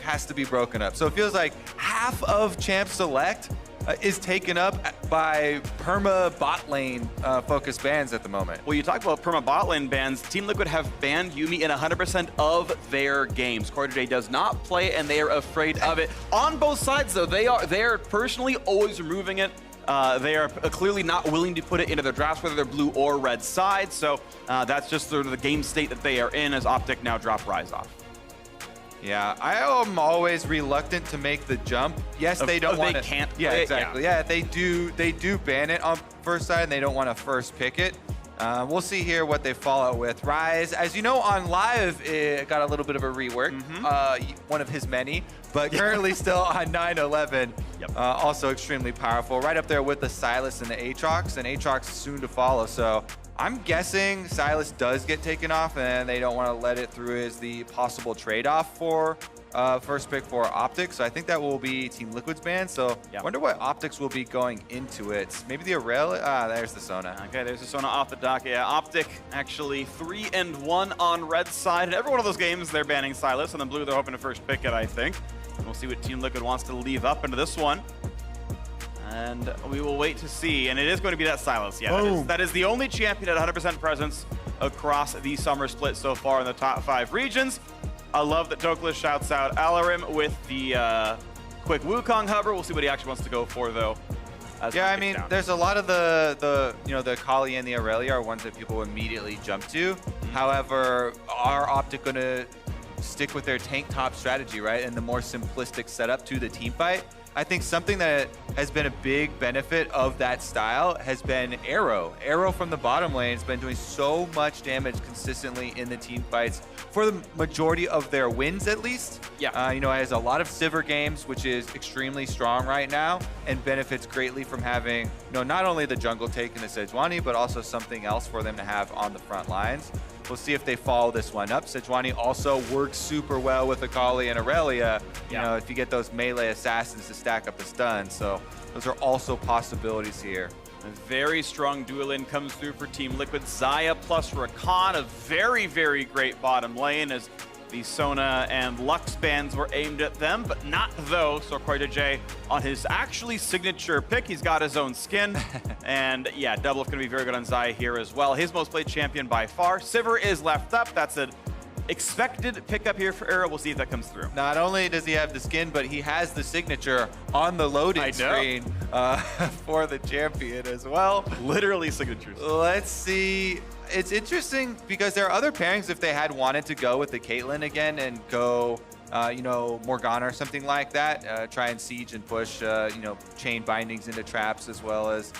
has to be broken up. So it feels like half of Champ Select is taken up by perma bot lane focused bans at the moment. Well, you talk about perma bot lane bans. Team Liquid have banned Yuumi in 100% of their games. CoreJJ does not play, and they are afraid of it. On both sides, though, they are personally always removing it. They are clearly not willing to put it into their drafts, whether they're blue or red side. So that's just sort of the game state that they are in as OpTic now drop Rise off. Yeah, I am always reluctant to make the jump. Yes, they don't want to. They can't. Yeah, exactly. Yeah, they do ban it on first side, and they don't want to first pick it. We'll see here what they follow with. Rise, as you know, on live, it got a little bit of a rework. One of his many, but currently still on 9/11. Yep. Also extremely powerful. Right up there with the Sylas and the Aatrox, and Aatrox soon to follow. So I'm guessing Sylas does get taken off, and they don't want to let it through as the possible trade-off for first pick for OpTic. So I think that will be Team Liquid's ban. So I wonder what OpTics will be going into it. Maybe the Irelia? There's the Sona. Okay, there's the Sona off the dock. Yeah, OpTic actually 3-1 on red side. In every one of those games, they're banning Sylas, and then blue, they're hoping to first pick it, I think. And we'll see what Team Liquid wants to leave up into this one. And we will wait to see. And it is going to be that Sylas. Yeah, that is the only champion at 100% presence across the summer split so far in the top 5 regions. I love that Dhokla shouts out Alarim with the quick Wukong hover. We'll see what he actually wants to go for, though. Yeah, I mean, there's a lot of the Kali and the Irelia are ones that people immediately jump to. However, are OpTic going to stick with their tank top strategy, right? And the more simplistic setup to the team fight? I think something that has been a big benefit of that style has been Arrow. Arrow from the bottom lane has been doing so much damage consistently in the team fights for the majority of their wins, at least. Yeah. You know, it has a lot of Sivir games, which is extremely strong right now and benefits greatly from having, you know, not only the jungle take in the Sejuani, but also something else for them to have on the front lines. We'll see if they follow this one up. Sejuani also works super well with Akali and Irelia. You know, if you get those melee assassins to stack up the stun. So those are also possibilities here. A very strong dual in comes through for Team Liquid. Xayah plus Rakan, a very, very great bottom lane as the Sona and Lux bans were aimed at them, but not those. So CoreJJ on his actually signature pick, he's got his own skin. And yeah, DoubleLift going to be very good on Xayah here as well. His most played champion by far. Sivir is left up. That's an expected pickup here for Arrow. We'll see if that comes through. Not only does he have the skin, but he has the signature on the loading screen for the champion as well. Literally signatures. Let's see. It's interesting because there are other pairings if they had wanted to go with the Caitlyn again and go, you know, Morgana or something like that. Try and siege and push, you know, chain bindings into traps as well as,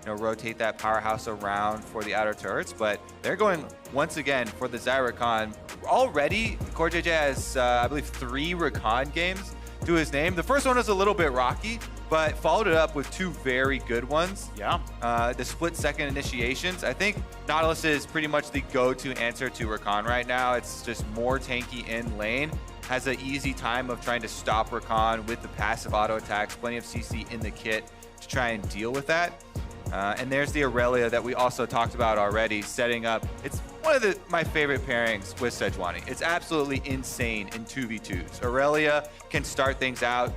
you know, rotate that powerhouse around for the outer turrets. But they're going once again for the Xayah Rakan. Already, CoreJJ has, I believe, 3 Rakan games to his name. The first one was a little bit rocky, but followed it up with 2 very good ones. Yeah. The split second initiations. I think Nautilus is pretty much the go-to answer to Rakan right now. It's just more tanky in lane. Has an easy time of trying to stop Rakan with the passive auto attacks. Plenty of CC in the kit to try and deal with that. And there's the Irelia that we also talked about already, setting up. It's one of my favorite pairings with Sejuani. It's absolutely insane in 2v2s. Irelia can start things out.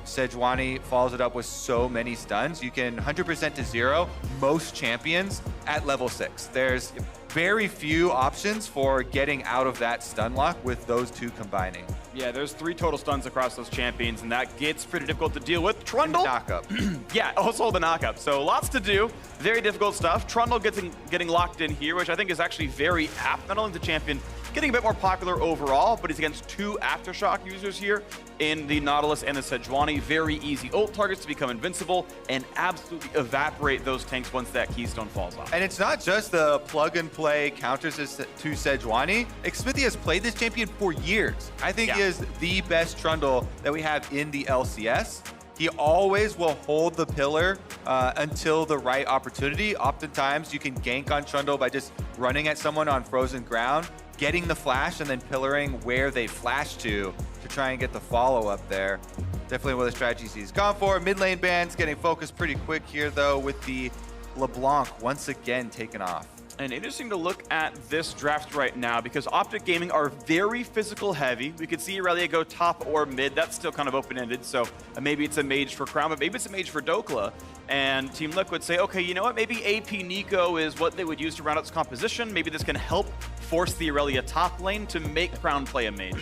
Sejuani follows it up with so many stuns. You can 100% to 0 most champions at level 6. There's very few options for getting out of that stun lock with those 2 combining. Yeah, there's 3 total stuns across those champions, and that gets pretty difficult to deal with. Trundle. Knockup. Yeah, also the knockup. So lots to do. Very difficult stuff. Trundle getting locked in here, which I think is actually very apt. Not only the champion getting a bit more popular overall, but he's against 2 Aftershock users here in the Nautilus and the Sejuani. Very easy ult targets to become invincible and absolutely evaporate those tanks once that keystone falls off. And it's not just the plug-and-play counters to Sejuani. Xmithie has played this champion for years. I think he is the best Trundle that we have in the LCS. He always will hold the pillar until the right opportunity. Oftentimes, you can gank on Trundle by just running at someone on frozen ground, getting the flash, and then pillaring where they flash to try and get the follow-up there. Definitely one of the strategies he's gone for. Mid lane bans getting focused pretty quick here, though, with the LeBlanc once again taken off. And interesting to look at this draft right now because OpTic Gaming are very physical heavy. We could see Irelia go top or mid. That's still kind of open-ended, so maybe it's a mage for Crown, but maybe it's a mage for Dhokla. And Team Liquid say, okay, you know what? Maybe AP Nico is what they would use to round out this composition. Maybe this can help force the Irelia top lane to make Crown play a mage.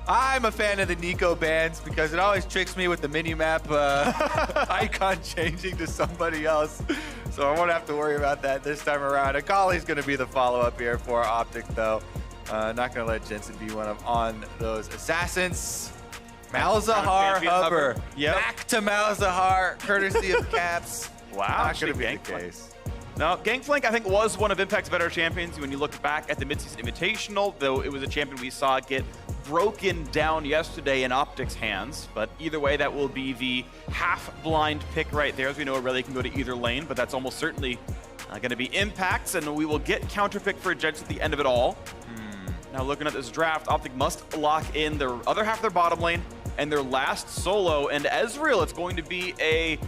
I'm a fan of the Nico bans because it always tricks me with the minimap icon changing to somebody else. So I won't have to worry about that this time around. Akali's going to be the follow-up here for OpTic, though. Not going to let Jensen be one of on those assassins. Malzahar Hubber. Yep. Back to Malzahar, courtesy of Caps. Wow. Not going to be the case. Now, Gangplank, I think, was one of Impact's better champions when you look back at the Mid-Season Invitational, though it was a champion we saw get broken down yesterday in OpTic's hands. But either way, that will be the half-blind pick right there. As we know, Irelia can go to either lane, but that's almost certainly going to be Impact's, and we will get counter-pick for Jensen at the end of it all. Now, looking at this draft, OpTic must lock in their other half of their bottom lane and their last solo. And Ezreal, it's going to be a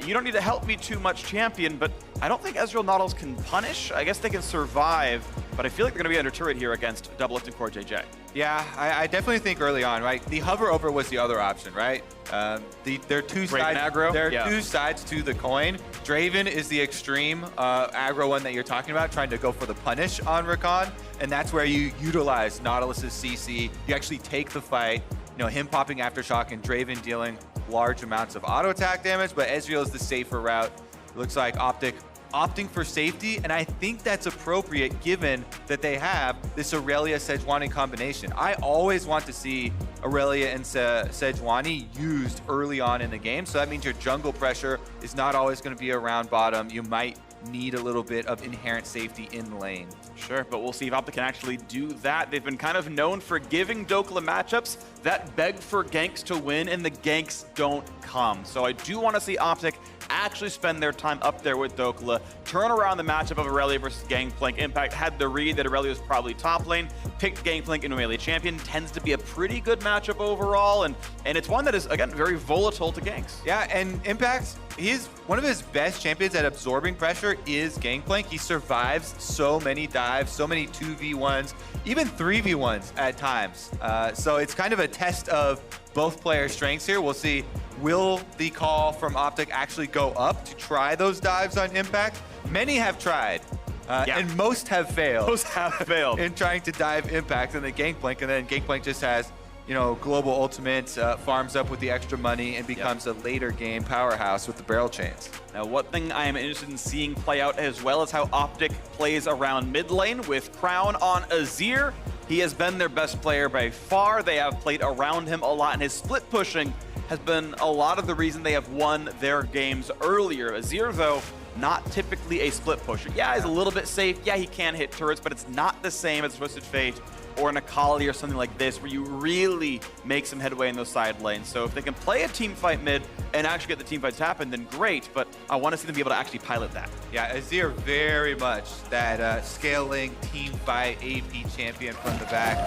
you don't need to help me too much champion, but I don't think Ezreal Nautilus can punish. I guess they can survive, but I feel like they're going to be under turret here against DoubleLift and CoreJJ. Yeah, I definitely think early on, right? The hover over was the other option, right? There are two sides. Aggro? There are two sides to the coin. Draven is the extreme aggro one that you're talking about, trying to go for the punish on Rakan, and that's where you utilize Nautilus's CC. You actually take the fight. You know, him popping Aftershock and Draven dealing large amounts of auto attack damage, but Ezreal is the safer route. It looks like OpTic opting for safety, and I think that's appropriate given that they have this Irelia Sejuani combination. I always want to see Irelia and Sejuani used early on in the game, so that means your jungle pressure is not always going to be around bottom. You might need a little bit of inherent safety in the lane. Sure, but we'll see if OpTic can actually do that. They've been kind of known for giving Dhokla matchups that beg for ganks to win, and the ganks don't come. So I do want to see OpTic actually spend their time up there with Dhokla, turn around the matchup of Irelia versus Gangplank. Impact had the read that Irelia was probably top lane, picked Gangplank into melee champion, tends to be a pretty good matchup overall, and it's one that is, again, very volatile to ganks. Yeah, and Impact, he's one of his best champions at absorbing pressure is Gangplank. He survives so many dives, so many 2v1s, even 3v1s at times. So it's kind of a test of both players' strengths here. We'll see, will the call from OpTic actually go up to try those dives on Impact? Many have tried, and most have failed. Most have failed. In trying to dive Impact and the Gangplank, and then Gangplank just has, you know, global ultimate, farms up with the extra money, and becomes a later game powerhouse with the barrel chains. Now, one thing I am interested in seeing play out as well is how OpTic plays around mid lane with Crown on Azir. He has been their best player by far. They have played around him a lot, and his split pushing has been a lot of the reason they have won their games earlier. Azir, though, not typically a split pusher. Yeah, he's a little bit safe. Yeah, he can hit turrets, but it's not the same as Twisted Fate or an Akali or something like this, where you really make some headway in those side lanes. So if they can play a team fight mid and actually get the team fights to happen, then great, but I want to see them be able to actually pilot that. Yeah, Azir very much that scaling team fight AP champion from the back.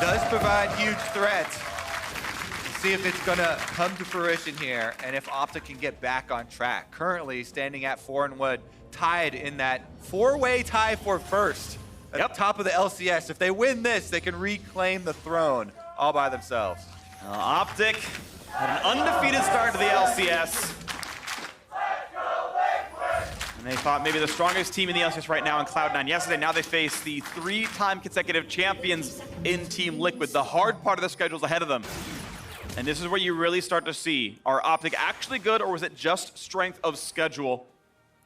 Does provide huge threats. We'll see if it's gonna come to fruition here, and if OpTic can get back on track. Currently standing at 4-1, tied in that four-way tie for first. At the top of the LCS. If they win this, they can reclaim the throne all by themselves. OpTic had an undefeated start to the LCS. And they thought maybe the strongest team in the LCS right now in Cloud9 yesterday. Now they face the 3-time consecutive champions in Team Liquid. The hard part of the schedule is ahead of them. And this is where you really start to see, are OpTic actually good, or was it just strength of schedule?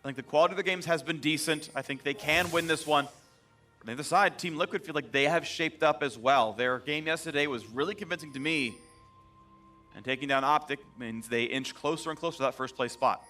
I think the quality of the games has been decent. I think they can win this one. On the other side, Team Liquid feel like they have shaped up as well. Their game yesterday was really convincing to me. And taking down OpTic means they inch closer and closer to that first place spot.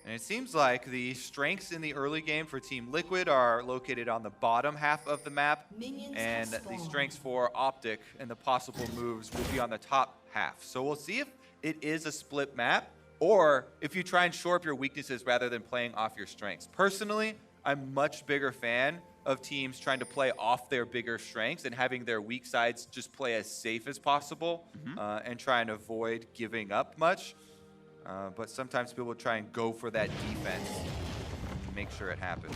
And it seems like the strengths in the early game for Team Liquid are located on the bottom half of the map. And the strengths for OpTic and the possible moves will be on the top half. So we'll see if it is a split map, or if you try and shore up your weaknesses rather than playing off your strengths. Personally, I'm much bigger fan of teams trying to play off their bigger strengths and having their weak sides just play as safe as possible, and try and avoid giving up much. But sometimes people try and go for that defense and make sure it happens.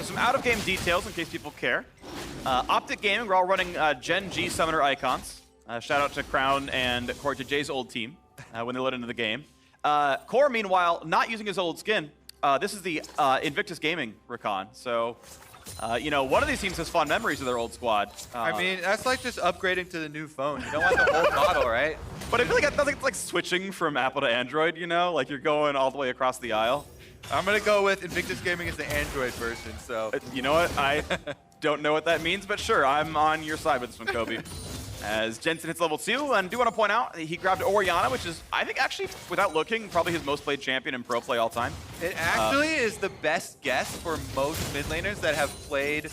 So some out-of-game details in case people care. OpTic Gaming, we're all running Gen G summoner icons. Shout out to Crown and CoreJJ's old team when they load into the game. Core, meanwhile, not using his old skin. This is the Invictus Gaming Rakan. So, you know, one of these teams has fond memories of their old squad. I mean, that's like just upgrading to the new phone. You don't want the old model, right? But I feel like it's like switching from Apple to Android, you know? Like you're going all the way across the aisle. I'm going to go with Invictus Gaming as the Android version, so. You know what? I don't know what that means, but sure, I'm on your side with this one, Kobe. As Jensen hits level 2, and do want to point out, he grabbed Orianna, which is, I think, actually, without looking, probably his most played champion in pro play all time. It actually is the best guess for most mid laners that have played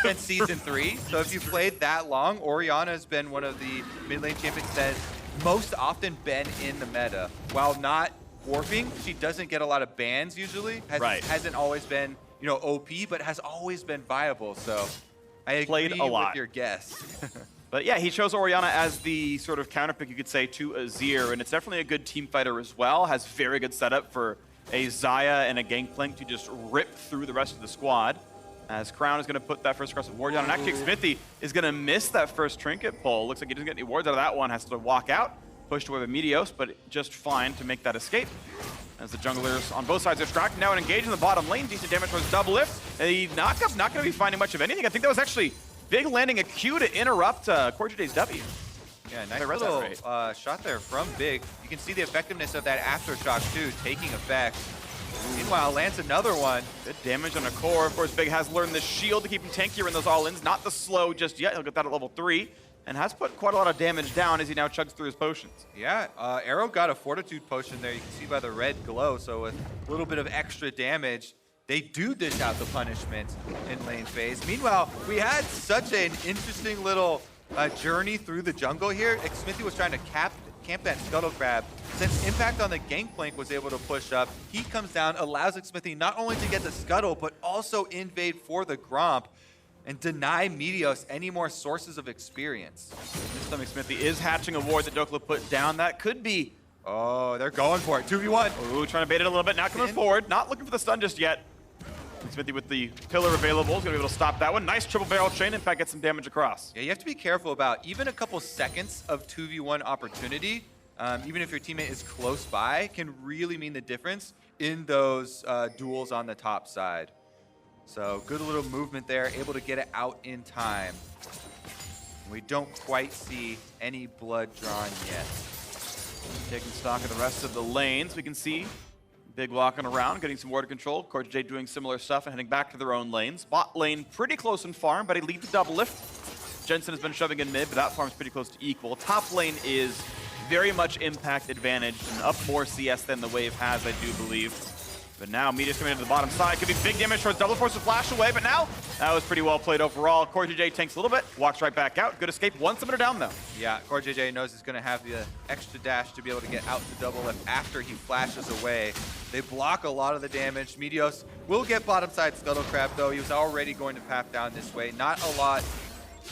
since Season 3. So if you played that long, Orianna has been one of the mid lane champions that has most often been in the meta. While not warping, she doesn't get a lot of bans usually. Hasn't always been, you know, OP, but has always been viable. So I agree with your guess. But yeah, he chose Orianna as the sort of counterpick, you could say, to Azir, and it's definitely a good team fighter as well. Has very good setup for a Xayah and a Gangplank to just rip through the rest of the squad. As Crown is going to put that first aggressive ward down, and actually Xmithie is going to miss that first trinket pull. Looks like he doesn't get any wards out of that one, has to walk out, pushed away with meteos, but just fine to make that escape. As the junglers on both sides are distracted now and engaged in the bottom lane. Decent damage towards DoubleLift. The knockup not going to be finding much of anything. I think that was actually big landing a Q to interrupt CoreJJ's W. Yeah, nice little shot there from Big. You can see the effectiveness of that aftershock too, taking effect. Meanwhile, lands another one. Good damage on a core. Of course, Big has learned the shield to keep him tankier in those all-ins. Not the slow just yet. He'll get that at level 3. And has put quite a lot of damage down as he now chugs through his potions. Yeah, Arrow got a Fortitude potion there. You can see by the red glow. So with a little bit of extra damage, they do dish out the punishment in lane phase. Meanwhile, we had such an interesting little journey through the jungle here. Xmithie was trying to camp that Scuttle Crab. Since impact on the Gangplank was able to push up, he comes down, allows Xmithie not only to get the Scuttle, but also invade for the Gromp and deny Meteos any more sources of experience. This time Xmithie is hatching a ward that Dhokla put down. That could be... Oh, they're going for it. 2v1. Ooh, trying to bait it a little bit. Not coming forward. Not looking for the stun just yet. Xmithie with the pillar available is going to be able to stop that one. Nice triple barrel chain. In fact, get some damage across. Yeah, you have to be careful about even a couple seconds of 2v1 opportunity, even if your teammate is close by, can really mean the difference in those duels on the top side. So good little movement there, able to get it out in time. We don't quite see any blood drawn yet. Taking stock of the rest of the lanes, we can see Big walking around, getting some water control. CoreJJ doing similar stuff and heading back to their own lanes. Bot lane pretty close in farm, but he leads the DoubleLift. Jensen has been shoving in mid, but that farm's pretty close to equal. Top lane is very much impact advantaged and up more CS than the wave has, I do believe. But now Meteos coming into the bottom side. Could be big damage towards Double Force to flash away, but now that was pretty well played overall. CoreJJ tanks a little bit, walks right back out. Good escape. One summoner down though. Yeah, CoreJJ knows he's going to have the extra dash to be able to get out to DoubleLift after he flashes away. They block a lot of the damage. Meteos will get bottom side Scuttle Crab though. He was already going to path down this way. Not a lot,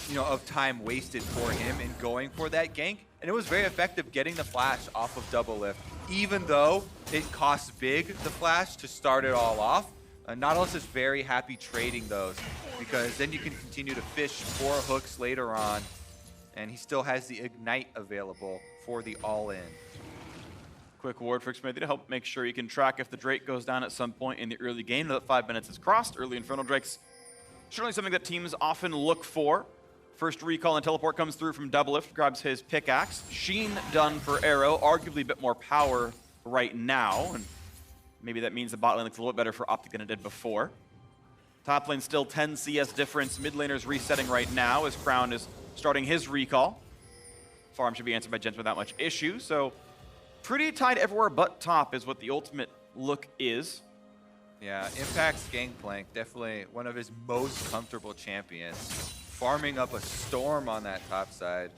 you know, of time wasted for him in going for that gank. And it was very effective getting the flash off of DoubleLift, even though it costs Big the flash to start it all off. Nautilus is very happy trading those because then you can continue to fish for hooks later on, and he still has the Ignite available for the all-in. Quick ward for Xmithie to help make sure you can track if the Drake goes down at some point in the early game. Now that 5 minutes is crossed, early Infernal Drakes, certainly something that teams often look for. First recall and teleport comes through from DoubleLift, grabs his pickaxe. Sheen done for Arrow, arguably a bit more power right now. And maybe that means the bot lane looks a little bit better for OpTic than it did before. Top lane still 10 CS difference. Mid laner's resetting right now as Crown is starting his recall. Farm should be answered by Jensen without much issue. So pretty tight everywhere but top is what the ultimate look is. Yeah, Impact's Gangplank, definitely one of his most comfortable champions. Farming up a storm on that top side.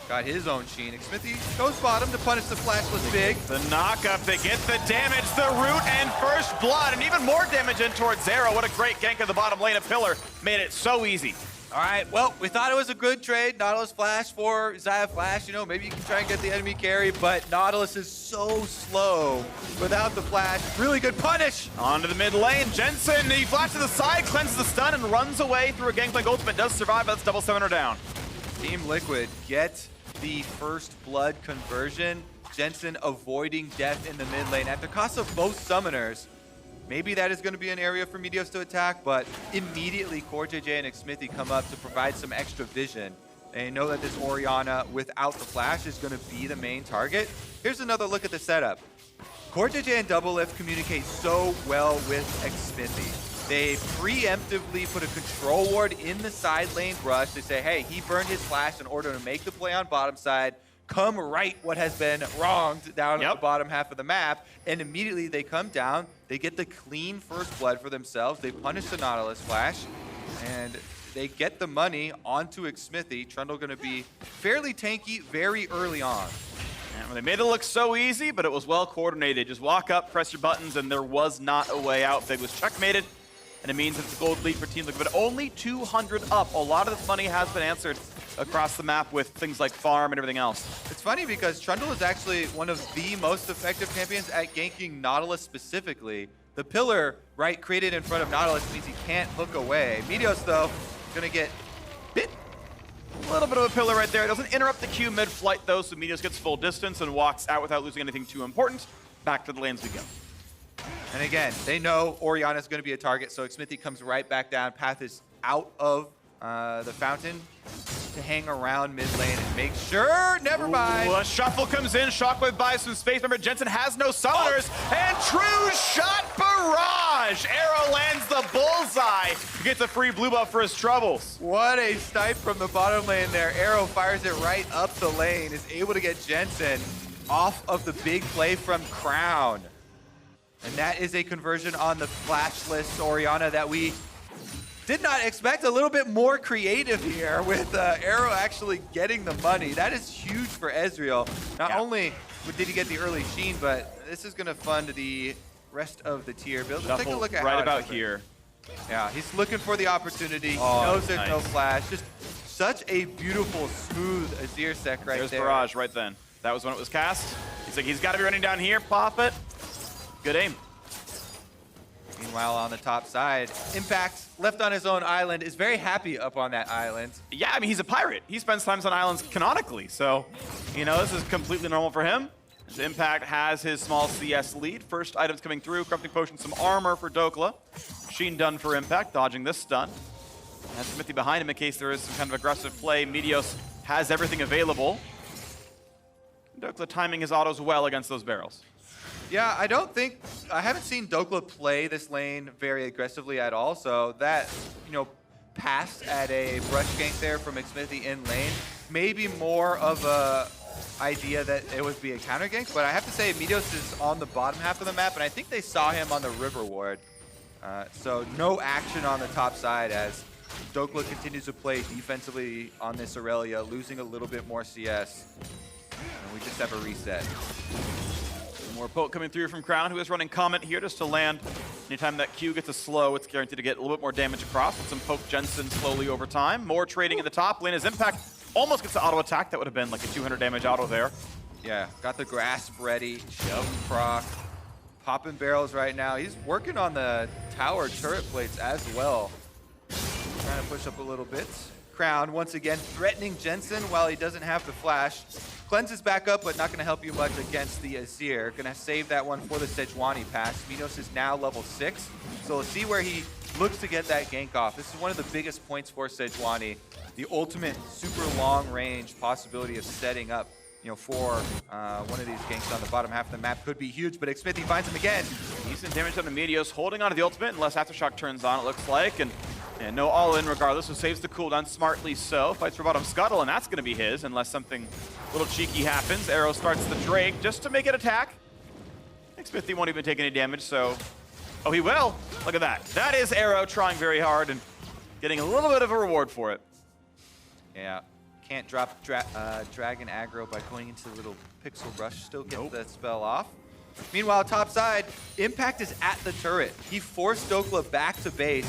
Got his own Sheen. Xmithie goes bottom to punish the flashless Big. The knockup, they get the damage, the root, and first blood, and even more damage in towards Zero. What a great gank of the bottom lane of Pillar. Made it so easy. All right, well, we thought it was a good trade. Nautilus flash for Xayah flash. You know, maybe you can try and get the enemy carry, but Nautilus is so slow without the flash. Really good punish. Onto the mid lane. Jensen, he flashes to the side, cleanses the stun, and runs away through a Gangplank ultimate. Does survive, but that's double 7 down. Team Liquid get the first blood conversion. Jensen avoiding death in the mid lane at the cost of both summoners. Maybe that is going to be an area for meteos to attack, but immediately CoreJJ and Xmithie come up to provide some extra vision. They know that this Orianna without the flash is going to be the main target. Here's another look at the setup. CoreJJ and DoubleLift communicate so well with Xmithie. They preemptively put a control ward in the side lane brush. They say, hey, he burned his flash in order to make the play on bottom side. Come right what has been wronged down at the bottom half of the map. And immediately they come down. They get the clean first blood for themselves. They punish the Nautilus flash. And they get the money onto Xmithie. Trundle going to be fairly tanky very early on. And they made it look so easy, but it was well coordinated. Just walk up, press your buttons, and there was not a way out. Fig was checkmated. And it means it's a gold lead for Team Liquid, but only 200 up. A lot of this money has been answered across the map with things like farm and everything else. It's funny because Trundle is actually one of the most effective champions at ganking Nautilus specifically. The pillar, right, created in front of Nautilus means he can't hook away. Meteos, though, gonna get bit. A little bit of a pillar right there. It doesn't interrupt the queue mid-flight, though, so Meteos gets full distance and walks out without losing anything too important. Back to the lanes we go. And again, they know Orianna is going to be a target, so Xmithie comes right back down. Path is out of the fountain to hang around mid lane and make sure, never mind. A shuffle comes in, Shockwave buys some space. Remember, Jensen has no summoners, and true shot barrage! Arrow lands the bullseye. He gets a free blue buff for his troubles. What a snipe from the bottom lane there. Arrow fires it right up the lane, is able to get Jensen off of the big play from Crown. And that is a conversion on the flashless Orianna that we did not expect. A little bit more creative here with Arrow actually getting the money. That is huge for Ezreal. Not only did he get the early sheen, but this is going to fund the rest of the tier build. Let's take a look at right how about here. Yeah, he's looking for the opportunity. He knows there's no flash. Just such a beautiful, smooth Azir sec right there. There's barrage right then. That was when it was cast. He's like, he's got to be running down here. Pop it. Good aim. Meanwhile, on the top side, Impact, left on his own island, is very happy up on that island. Yeah, I mean, he's a pirate. He spends times on islands canonically, so, you know, this is completely normal for him. As Impact has his small CS lead. First items coming through, Corrupting Potion, some armor for Dhokla. Sheen done for Impact, dodging this stun. And Xmithie behind him in case there is some kind of aggressive play. Meteos has everything available. Dhokla timing his autos well against those barrels. Yeah, I haven't seen Dhokla play this lane very aggressively at all, so that, you know, pass at a brush gank there from Xmithie in lane, maybe more of a idea that it would be a counter gank, but I have to say Meteos is on the bottom half of the map, and I think they saw him on the river ward. So no action on the top side as Dhokla continues to play defensively on this Irelia, losing a little bit more CS. And we just have a reset. More poke coming through from Crown, who is running Comet here just to land. Anytime that Q gets a slow, it's guaranteed to get a little bit more damage across with some poke Jensen slowly over time. More trading in the top lane as Impact almost gets the auto attack. That would have been like a 200 damage auto there. Yeah, got the grasp ready, shove proc, popping barrels right now. He's working on the tower turret plates as well. Trying to push up a little bit. Crown once again threatening Jensen while he doesn't have the flash. Cleanses back up, but not going to help you much against the Azir. Going to save that one for the Sejuani pass. Meteos is now level 6, so we'll see where he looks to get that gank off. This is one of the biggest points for Sejuani. The ultimate super long range possibility of setting up, you know, for one of these ganks on the bottom half of the map could be huge, but Xmithie finds him again. Decent damage on the Meteos, holding onto the ultimate unless Aftershock turns on, it looks like, and no all-in regardless, so saves the cooldown smartly so. Fights for bottom scuttle, and that's going to be his unless something a little cheeky happens. Arrow starts the Drake just to make it attack. Xmithie won't even take any damage, so... Oh, he will? Look at that. That is Arrow trying very hard and getting a little bit of a reward for it. Yeah, can't drop Dragon aggro by going into the little pixel rush. Still get that spell off. Meanwhile, top side, Impact is at the turret. He forced Dhokla back to base.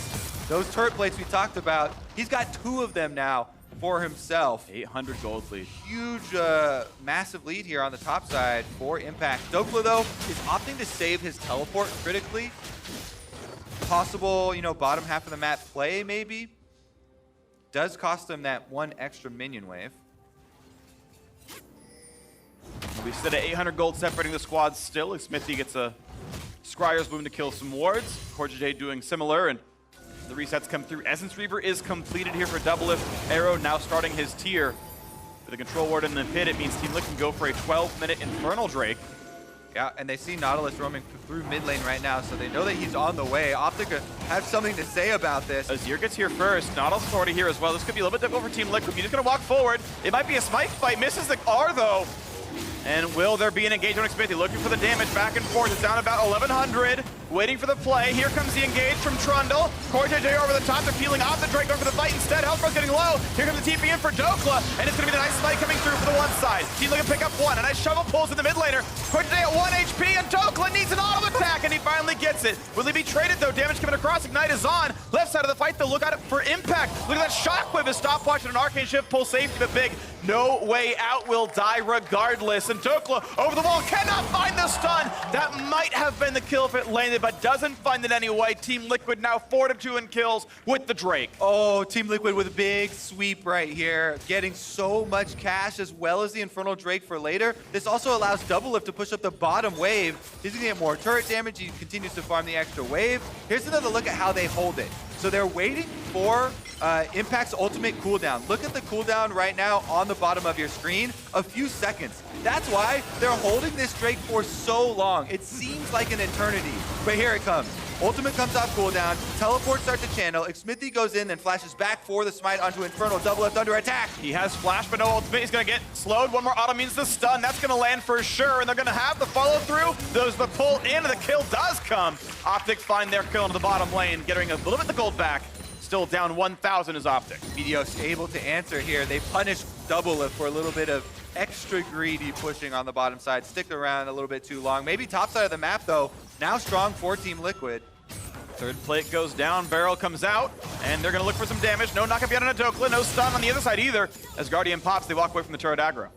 Those turret plates we talked about, he's got 2 of them now for himself. 800 gold lead. Huge, massive lead here on the top side for Impact. Dhokla, though, is opting to save his teleport critically. Possible, you know, bottom half of the map play, maybe. Does cost him that 1 extra minion wave. We sit at 800 gold separating the squads still. Xmithie gets a Scryer's boom to kill some wards. CoreJJ doing similar, and the resets come through. Essence Reaver is completed here for DoubleLift. Arrow now starting his tier. With a control ward in the pit, it means Team Liquid can go for a 12-minute Infernal Drake. Yeah, and they see Nautilus roaming through mid lane right now, so they know that he's on the way. OpTic have something to say about this. Azir gets here first. Nautilus is already here as well. This could be a little bit difficult for Team Liquid. He's just going to walk forward. It might be a smite fight. Misses the R, though. And will there be an engagement on Xmithie? Looking for the damage back and forth. It's down about 1100. Waiting for the play. Here comes the engage from Trundle. CoreJJ over the top. They're peeling off the Drake, going for the fight instead. Healthbro's getting low. Here comes the TP in for Dhokla. And it's going to be the nice spike coming through for the one side. Team looking to pick up 1. A nice shovel pulls in the mid laner. CoreJJ at 1 HP, and Dhokla needs an auto attack, and he finally gets it. Will he be traded, though? Damage coming across. Ignite is on. Left side of the fight, though. Look out for Impact. Look at that shockwave. A stopwatch and an arcane shift. Pull safety, but big. No way out, will die regardless. And Dhokla over the wall cannot find the stun. That might have been the kill if it landed, but doesn't find it anyway. Team Liquid now 4-2 in kills with the Drake. Oh, Team Liquid with a big sweep right here, getting so much cash as well as the Infernal Drake for later. This also allows DoubleLift to push up the bottom wave. He's gonna get more turret damage. He continues to farm the extra wave. Here's another look at how they hold it. So they're waiting for Impact's ultimate cooldown. Look at the cooldown right now on the bottom of your screen. A few seconds. That's why they're holding this Drake for so long. It seems like an eternity, but here it comes. Ultimate comes off cooldown, teleport starts to channel, Xmithie goes in, then flashes back for the smite onto Infernal, DoubleLift under attack. He has flash, but no ultimate. He's gonna get slowed. One more auto means the stun. That's gonna land for sure, and they're gonna have the follow through. There's the pull in, and the kill does come. OpTic find their kill into the bottom lane, getting a little bit of the gold back. Still down 1,000 is OpTic. meteos able to answer here. They punish DoubleLift for a little bit of extra greedy pushing on the bottom side. Stick around a little bit too long. Maybe top side of the map, though, now strong for Team Liquid. Third plate goes down, barrel comes out, and they're gonna look for some damage. No knock up yet on a Dhokla, no stun on the other side either. As Guardian pops, they walk away from the turret aggro.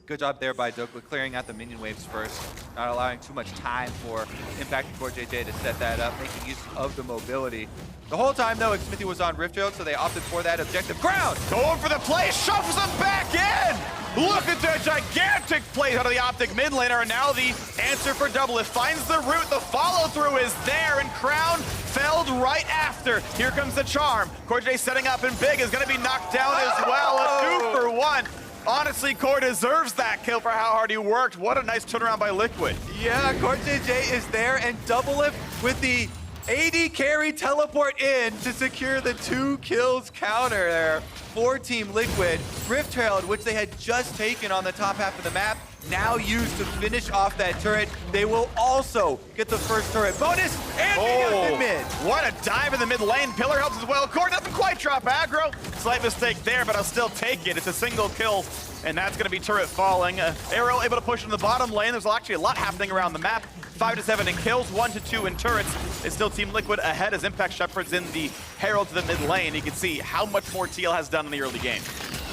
Good job there by Dhokla, clearing out the minion waves first, not allowing too much time for Impact and CoreJJ to set that up, making use of the mobility. The whole time, though, Xmithie was on Rift Trail, so they opted for that objective. Ground! Going for the play, shuffles him back in! Look at the gigantic plays out of the OpTic mid laner, and now the answer for DoubleLift finds the root. The follow-through is there, and Crown felled right after. Here comes the charm. CoreJJ setting up, and Big is going to be knocked down as well. A 2 for 1. Honestly, Core deserves that kill for how hard he worked. What a nice turnaround by Liquid. Yeah, CoreJJ is there, and DoubleLift with the AD carry teleport in to secure the 2 kills counter there for Team Liquid. Rift Herald, which they had just taken on the top half of the map, now used to finish off that turret. They will also get the first turret bonus and be in mid. What a dive in the mid lane. Pillar helps as well. Core doesn't quite drop aggro. Slight mistake there, but I'll still take it. It's a single kill, and that's going to be turret falling. Arrow able to push into the bottom lane. There's actually a lot happening around the map. 5-7 in kills, 1-2 in turrets. It's still Team Liquid ahead as Impact Shepherd's in the Herald to the mid lane. You can see how much more TL has done in the early game.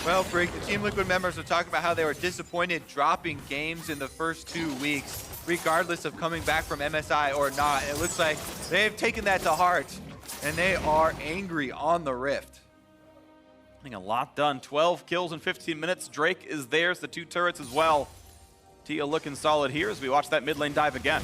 Well, Phreak, the Team Liquid members were talking about how they were disappointed dropping games in the first 2 weeks, regardless of coming back from MSI or not. It looks like they've taken that to heart, and they are angry on the Rift. I think a lot done. 12 kills in 15 minutes. Drake is theirs, the 2 turrets as well. Tia looking solid here as we watch that mid lane dive again.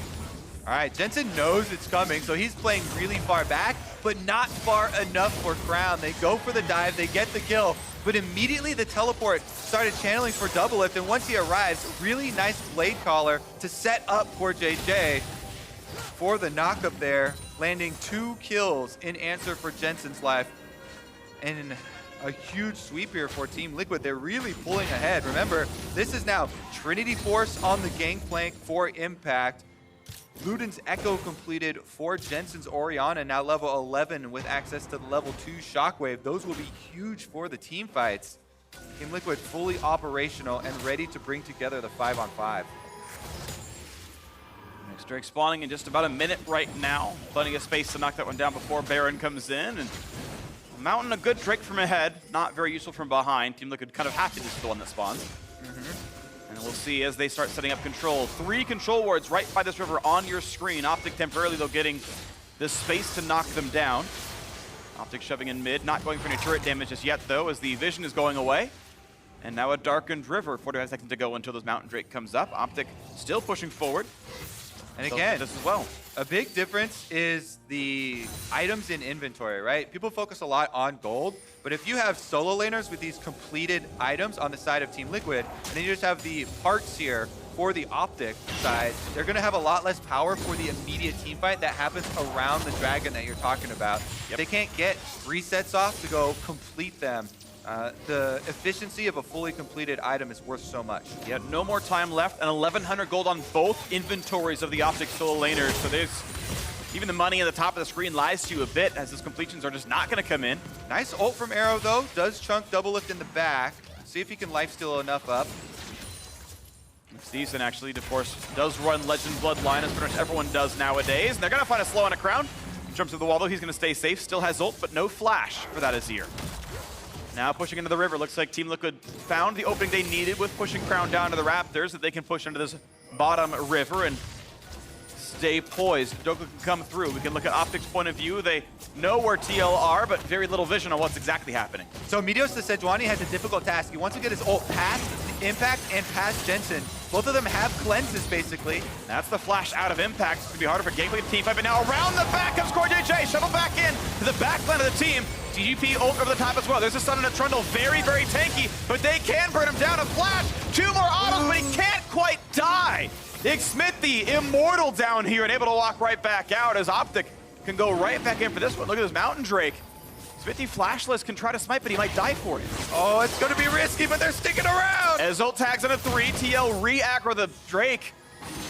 All right, Jensen knows it's coming, so he's playing really far back, but not far enough for Crown. They go for the dive, they get the kill, but immediately the teleport started channeling for DoubleLift, and once he arrives, really nice blade collar to set up CoreJJ for the knockup there, landing 2 kills in answer for Jensen's life. And a huge sweep here for Team Liquid. They're really pulling ahead. Remember, this is now Trinity Force on the Gangplank for Impact. Luden's Echo completed for Jensen's Orianna, now level 11 with access to the level 2 Shockwave. Those will be huge for the team fights. Team Liquid fully operational and ready to bring together the 5-on-5. Next Drake spawning in just about a minute right now. Plenty of space to knock that one down before Baron comes in. And Mountain, a good Drake from ahead, not very useful from behind. Team Liquid kind of happy this is the one that spawns. And we'll see as they start setting up control. 3 control wards right by this river on your screen. OpTic temporarily, though, getting the space to knock them down. OpTic shoving in mid, not going for any turret damage just yet, though, as the vision is going away. And now a darkened river, 45 seconds to go until this Mountain Drake comes up. OpTic still pushing forward. And again, this as well. A big difference is the items in inventory, right? People focus a lot on gold, but if you have solo laners with these completed items on the side of Team Liquid, and then you just have the parts here for the OpTic side, they're going to have a lot less power for the immediate team fight that happens around the dragon that you're talking about. Yep. They can't get resets off to go complete them. The efficiency of a fully completed item is worth so much. Yeah, no more time left, and 1,100 gold on both inventories of the OpTic solo laners. So there's even the money at the top of the screen lies to you a bit, as his completions are just not going to come in. Nice ult from Arrow, though. Does chunk DoubleLift in the back. See if he can lifesteal enough up. It's decent, actually. DeForce does run Legend Bloodline, as pretty much everyone does nowadays. And they're going to find a slow on a Crown. Jumps through the wall, though. He's going to stay safe. Still has ult, but no flash for that Azir. Now pushing into the river. Looks like Team Liquid found the opening they needed with pushing Crown down to the Raptors, that they can push into this bottom river and stay poised. Dhokla can come through. We can look at OpTic's point of view. They know where TL are, but very little vision on what's exactly happening. So meteos to Sejuani has a difficult task. He wants to get his ult past Impact and past Jensen. Both of them have cleanses, basically. That's the flash out of Impact. It's going to be harder for Gangplank team fight, but now around the back comes CoreJJ. Shuttle back in to the back line of the team. DGP ult over the top as well. There's a stun and a Trundle. Very, very tanky, but they can burn him down. A flash. 2 more autos, but he can't quite die. Xmithie, immortal down here and able to walk right back out as OpTic can go right back in for this one. Look at this Mountain Drake. Xmithie flashless can try to smite, but he might die for it. Oh, it's going to be risky, but they're sticking around. As ult tags on a 3, TL re-aggro the Drake,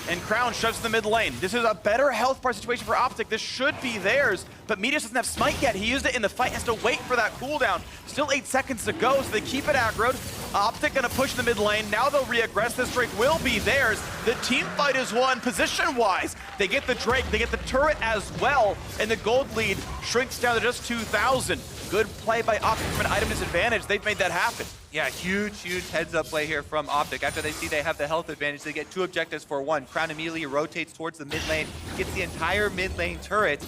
and Crown shoves to the mid lane. This is a better health bar situation for OpTic. This should be theirs, but meteos doesn't have smite yet. He used it in the fight, has to wait for that cooldown. Still 8 seconds to go, so they keep it aggroed. OpTic gonna push the mid lane. Now they'll re-aggress. This Drake will be theirs. The team fight is won position-wise. They get the Drake, they get the turret as well, and the gold lead shrinks down to just 2,000. Good play by OpTic from an item disadvantage. They've made that happen. Yeah, huge heads-up play here from OpTic. After they see they have the health advantage, they get 2 objectives for 1. Crown immediately rotates towards the mid lane, gets the entire mid lane turret,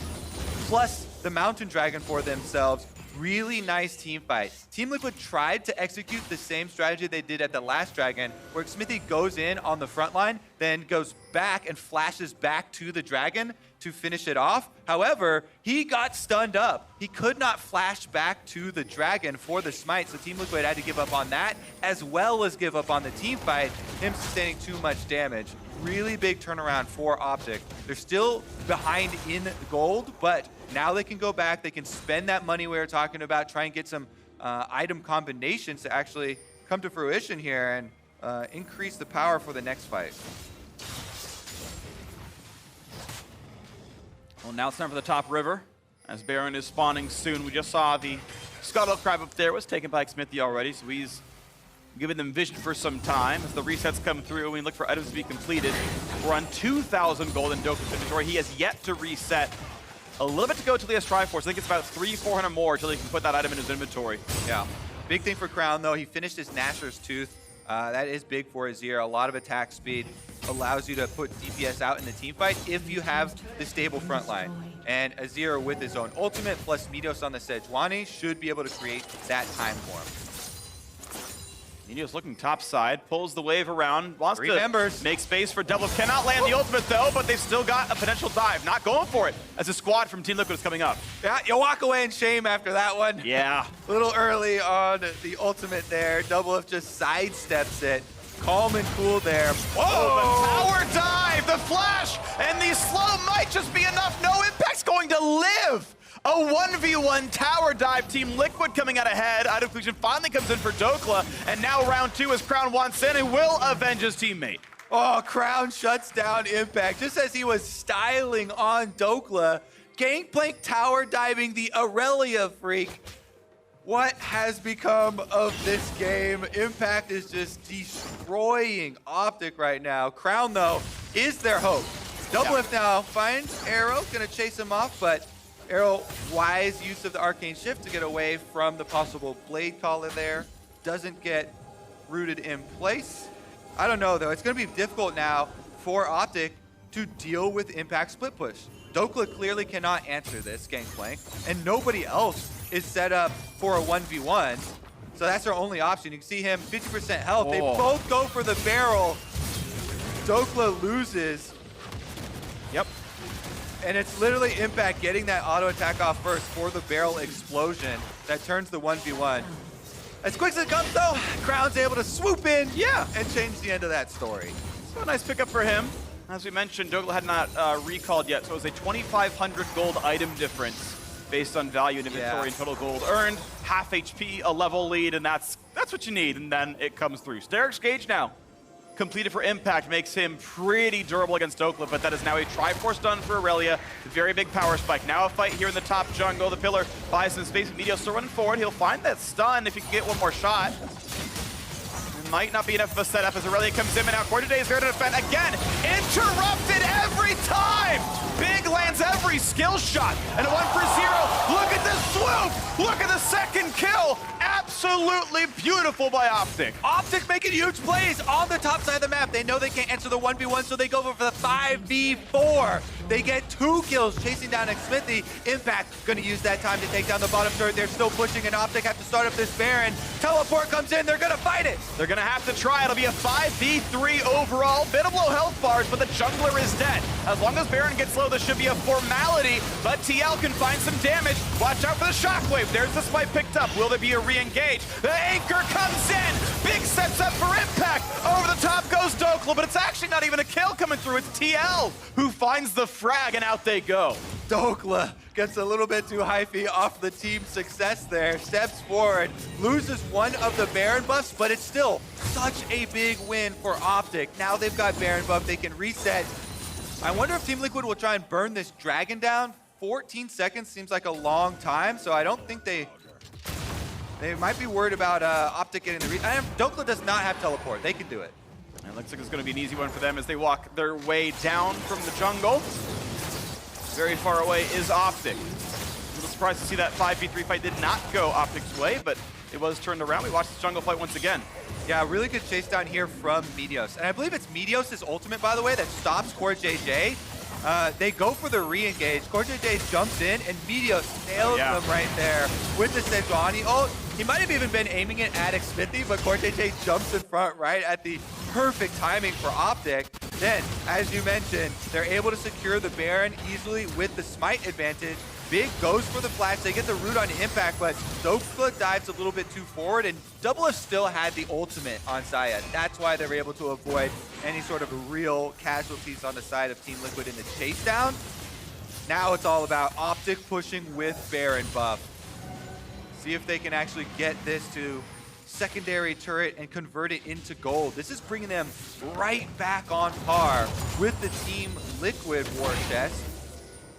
plus the Mountain Dragon for themselves. Really nice team fight. Team Liquid tried to execute the same strategy they did at the last Dragon, where Xmithie goes in on the front line, then goes back and flashes back to the Dragon to finish it off. However, he got stunned up. He could not flash back to the Dragon for the smite, so Team Liquid had to give up on that, as well as give up on the team fight, him sustaining too much damage. Really big turnaround for OpTic. They're still behind in gold, but now they can go back, they can spend that money we were talking about, try and get some item combinations to actually come to fruition here and increase the power for the next fight. Well, now it's time for the top river, as Baron is spawning soon. We just saw the Scuttle Crab up there was taken by Xmithie already, so he's giving them vision for some time as the resets come through and we look for items to be completed. We're on 2,000 gold in Dhokla's inventory. He has yet to reset. A little bit to go till he has Triforce. I think it's about 300-400 more till he can put that item in his inventory. Yeah. Big thing for Crown, though. He finished his Nashor's Tooth. That is big for Azir. A lot of attack speed allows you to put DPS out in the team fight if you have the stable front line. And Azir, with his own ultimate plus meteos on the Sejuani, should be able to create that time for him. meteos looking top side, pulls the wave around, wants to make space for double. Cannot land the ultimate though, but they've still got a potential dive. Not going for it as a squad from Team Liquid is coming up. Yeah, you walk away in shame after that one. Yeah. A little early on the ultimate there. DoubleLift just sidesteps it. Calm and cool there. Whoa, the tower dive, the flash, and the slow might just be enough. No Impact's going to live. A 1v1 tower dive. Team Liquid coming out ahead. Item completion finally comes in for Dhokla, and now round 2 as Crown wants in and will avenge his teammate. Oh, Crown shuts down Impact just as he was styling on Dhokla. Gangplank tower diving the Irelia Phreak. What has become of this game? Impact is just destroying OpTic right now. Crown, though, is their hope. DoubleLift now finds Arrow, gonna chase him off, but Arrow, wise use of the Arcane Shift to get away from the possible Blade Caller there. Doesn't get rooted in place. I don't know though, it's gonna be difficult now for OpTic to deal with Impact Split Push. Dhokla clearly cannot answer this Gangplank, and nobody else is set up for a 1v1. So that's our only option. You can see him 50% health. They both go for the barrel. Dhokla loses. Yep. And it's literally Impact getting that auto attack off first for the barrel explosion that turns the 1v1. As quick as it comes though, Crown's able to swoop in and change the end of that story. So a nice pickup for him. As we mentioned, Dhokla had not recalled yet, so it was a 2,500 gold item difference based on value in inventory and total gold earned. Half HP, a level lead, and that's what you need, and then it comes through. Derek's Gauge now completed for Impact makes him pretty durable against Dhokla, but that is now a Triforce done for Irelia. Very big power spike. Now a fight here in the top jungle. The pillar buys some space. Meteos still running forward. He'll find that stun if he can get one more shot. It might not be enough of a setup as Irelia comes in, and now CoreJJ is there to defend again. Interrupted every time! Big lands every skill shot, and a 1-for-0. Look at this swoop! Look at the second kill! Absolutely beautiful by OpTic. OpTic making huge plays on the top side of the map. They know they can't answer the 1v1, so they go for the 5v4. They get 2 kills chasing down Xmithie. Impact gonna use that time to take down the bottom turret. They're still pushing, and OpTic have to start up this Baron. Teleport comes in, they're gonna fight it. They're gonna have to try. It'll be a 5v3 overall. Bit of low health bars, but the jungler is dead. As long as Baron gets low, this should be a formality, but TL can find some damage. Watch out for the shockwave. There's the spike picked up. Will there be a re-engage? The anchor comes in. Big sets up for Impact. Over the top goes Dhokla, but it's actually not even a kill coming through. It's TL who finds the frag, and out they go. Dhokla gets a little bit too hyphy off the team's success there. Steps forward, loses one of the Baron buffs, but it's still such a big win for OpTic. Now they've got Baron buff, they can reset. I wonder if Team Liquid will try and burn this dragon down. 14 seconds seems like a long time, so I don't think they might be worried about OpTic getting the Dhokla does not have teleport. They can do it. And it looks like it's going to be an easy one for them as they walk their way down from the jungle. Very far away is OpTic. A little surprised to see that 5v3 fight did not go OpTic's way, but it was turned around. We watched this jungle fight once again. Yeah, really good chase down here from Meteos. And I believe it's Meteos' ultimate, by the way, that stops CoreJJ. They go for the re-engage. CoreJJ jumps in, and Meteos nails them right there with the Sejuani ult. He might have even been aiming it at Xmithie, but CoreJJ jumps in front right at the perfect timing for OpTic. Then, as you mentioned, they're able to secure the Baron easily with the smite advantage. Big goes for the flash. They get the root on Impact, but Dhokla dives a little bit too forward, and DoubleLift still had the ultimate on Xayah. That's why they were able to avoid any sort of real casualties on the side of Team Liquid in the chase down. Now it's all about OpTic pushing with Baron buff. See if they can actually get this to secondary turret and convert it into gold. This is bringing them right back on par with the Team Liquid war chest.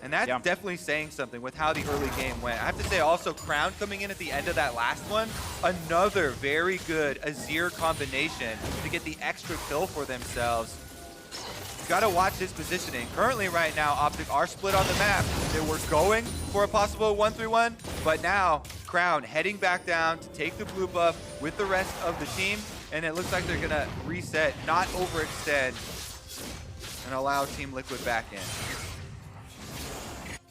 And that's definitely saying something with how the early game went. I have to say also, Crown coming in at the end of that last one, another very good Azir combination to get the extra kill for themselves. Gotta watch his positioning. Currently right now, OpTic are split on the map. They were going for a possible 1-3-1, but now Crown heading back down to take the blue buff with the rest of the team, and it looks like they're gonna reset, not overextend, and allow Team Liquid back in.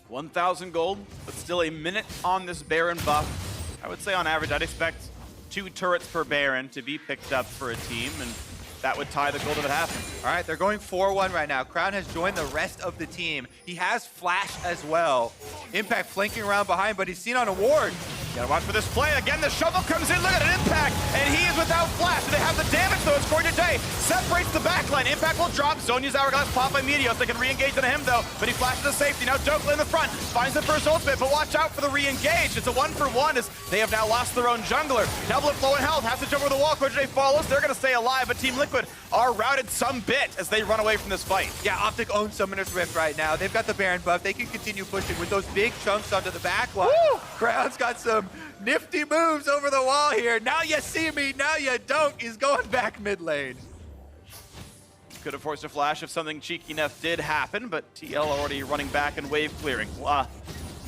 1,000 gold, but still a minute on this Baron buff. I would say on average, I'd expect 2 turrets per Baron to be picked up for a team, and that would tie the gold if it happened. All right, they're going 4-1 right now. Crown has joined the rest of the team. He has flash as well. Impact flanking around behind, but he's seen on a ward. Gotta watch for this play. Again, the shovel comes in. Look at an Impact, and he is without flash. Do they have the damage, though? It's CoreJJ. Separates the backline. Impact will drop. Zonya's hourglass pop by Meteos. They can re-engage on him, though, but he flashes to safety. Now Dhokla in the front. Finds the first ultimate, but watch out for the re-engage. It's a 1-for-1 as they have now lost their own jungler. DoubleLift low in health. Has to jump over the wall. CoreJJ follows. They're gonna stay alive, but Team Liquid are routed some bit as they run away from this fight. Yeah, OpTic owns Summoner's Rift right now. They've got the Baron buff. They can continue pushing with those big chunks onto the back line. Woo! Crown's got some nifty moves over the wall here. Now you see me, now you don't. He's going back mid lane. Could have forced a flash if something cheeky enough did happen, but TL already running back and wave clearing.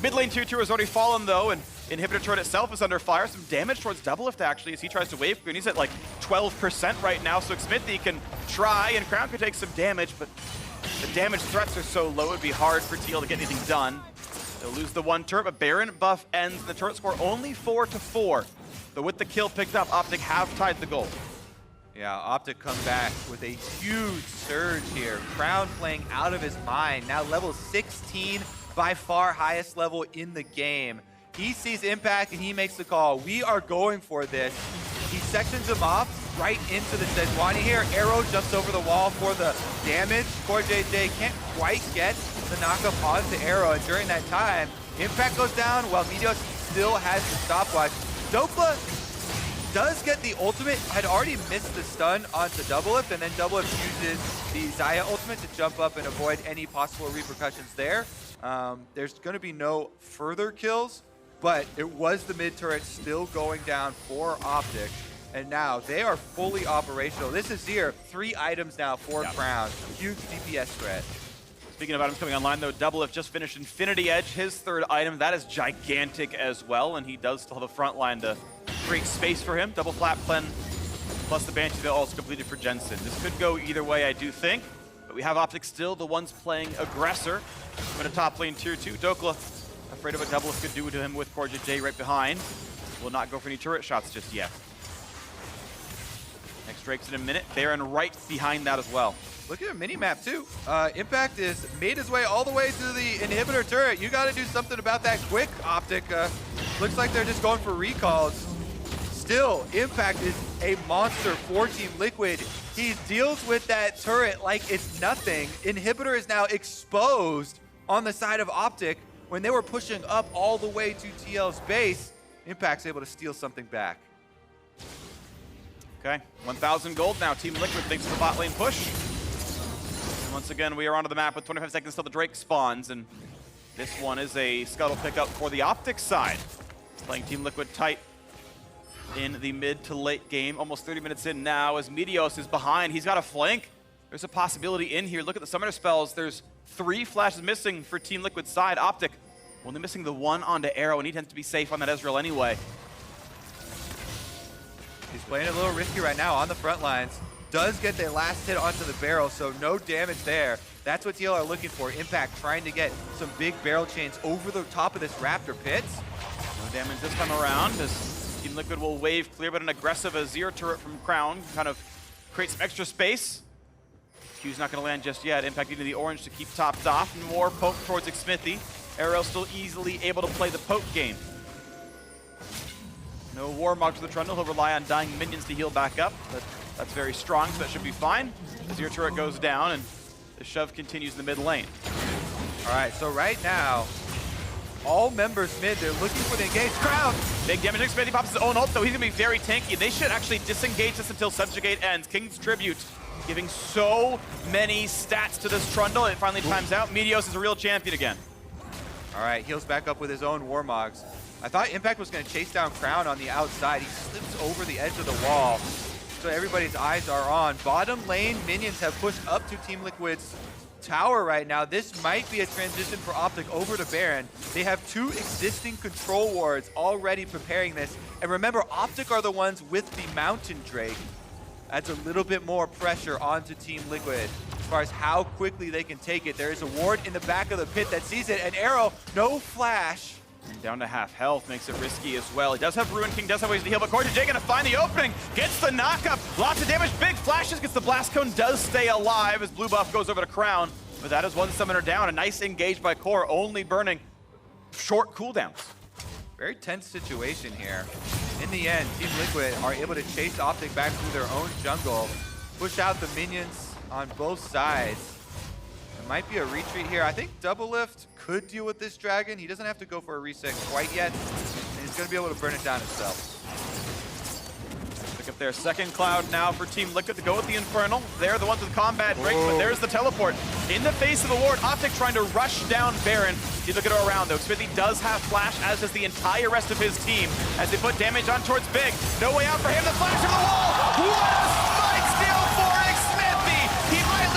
Mid lane tier 2 has already fallen though, and inhibitor turret itself is under fire. Some damage towards DoubleLift actually as he tries to wave clear, and he's at like 12% right now, so Xmithie can try, and Crown could take some damage, but the damage threats are so low, it'd be hard for TL to get anything done. They'll lose the one turret, but Baron buff ends, and the turret score only 4-4. But with the kill picked up, OpTic have tied the goal. Yeah, OpTic come back with a huge surge here. Crown playing out of his mind, now level 16, by far highest level in the game. He sees Impact and he makes the call. We are going for this. He sections him off right into the Sejuani here. Arrow jumps over the wall for the damage. CoreJJ can't quite get the knockup onto Arrow, and during that time, Impact goes down while meteos still has the stopwatch. Dhokla does get the ultimate, had already missed the stun onto DoubleLift, and then DoubleLift uses the Xayah ultimate to jump up and avoid any possible repercussions there. There's going to be no further kills, but it was the mid turret still going down for OpTic, and now they are fully operational. This is Azir, 3 items now for Crown. Huge DPS threat. Speaking of items coming online though, DoubleLift just finished Infinity Edge, his 3rd item. That is gigantic as well, and he does still have a front line to create space for him. Double flat plan plus the Banshee Veil also completed for Jensen. This could go either way, I do think, but we have OpTic still the ones playing aggressor. I'm in a top lane tier 2. Dhokla, afraid of what DoubleLift could do to him with CoreJJ right behind. Will not go for any turret shots just yet. Next Drake's in a minute. Baron right behind that as well. Look at a mini-map too. Impact is made his way all the way to the inhibitor turret. You got to do something about that quick, OpTic. Looks like they're just going for recalls. Still, Impact is a monster for Team Liquid. He deals with that turret like it's nothing. Inhibitor is now exposed on the side of OpTic. When they were pushing up all the way to TL's base, Impact's able to steal something back. Okay, 1,000 gold now. Team Liquid thanks to the bot lane push. And once again, we are onto the map with 25 seconds till the Drake spawns, and this one is a scuttle pickup for the OpTic side. Playing Team Liquid tight in the mid to late game. Almost 30 minutes in now as meteos is behind. He's got a flank. There's a possibility in here. Look at the summoner spells. There's 3 flashes missing for Team Liquid's side. OpTic only missing the one onto Arrow, and he tends to be safe on that Ezreal anyway. He's playing a little risky right now on the front lines. Does get the last hit onto the barrel, so no damage there. That's what TL are looking for. Impact trying to get some big barrel chains over the top of this Raptor pit. No damage this time around as Team Liquid will wave clear, but an aggressive Azir turret from Crown kind of creates some extra space. Q's not going to land just yet. Impact into the orange to keep topped off, and more poke towards Xmithie. Arrow still easily able to play the poke game. No Warmog to the Trundle. He'll rely on dying minions to heal back up. That's very strong, so that should be fine. Azir turret goes down, and the shove continues in the mid lane. All right, so right now, all members mid, they're looking for the engaged Crown. Big damage. Xmithie pops his own ult, though he's going to be very tanky. They should actually disengage this until Subjugate ends. King's Tribute giving so many stats to this Trundle. It finally times out. Meteos is a real champion again. All right, heals back up with his own Warmogs. I thought Impact was going to chase down Crown on the outside. He slips over the edge of the wall, so everybody's eyes are on. Bottom lane minions have pushed up to Team Liquid's tower right now. This might be a transition for OpTic over to Baron. They have 2 existing control wards already preparing this. And remember, OpTic are the ones with the Mountain Drake. Adds a little bit more pressure onto Team Liquid as far as how quickly they can take it. There is a ward in the back of the pit that sees it, and Arrow, no flash. And down to half health makes it risky as well. He does have Ruin King, does have ways to heal, but CoreJJ gonna find the opening, gets the knockup, lots of damage, big flashes, gets the blast cone, does stay alive as blue buff goes over to Crown. But that is one summoner down. A nice engage by Core, only burning short cooldowns. Very tense situation here. In the end, Team Liquid are able to chase OpTic back through their own jungle, push out the minions on both sides. There might be a retreat here. I think DoubleLift could deal with this dragon. He doesn't have to go for a reset quite yet, and he's going to be able to burn it down himself. Pick up their second cloud now for Team Liquid to go with the Infernal. They're the ones with combat break, but there's the teleport. In the face of the ward, OpTic trying to rush down Baron. You look at her around though. Xmithie does have flash, as does the entire rest of his team, as they put damage on towards Big. No way out for him, the flash from the wall! What a spike steal for Xmithie! He might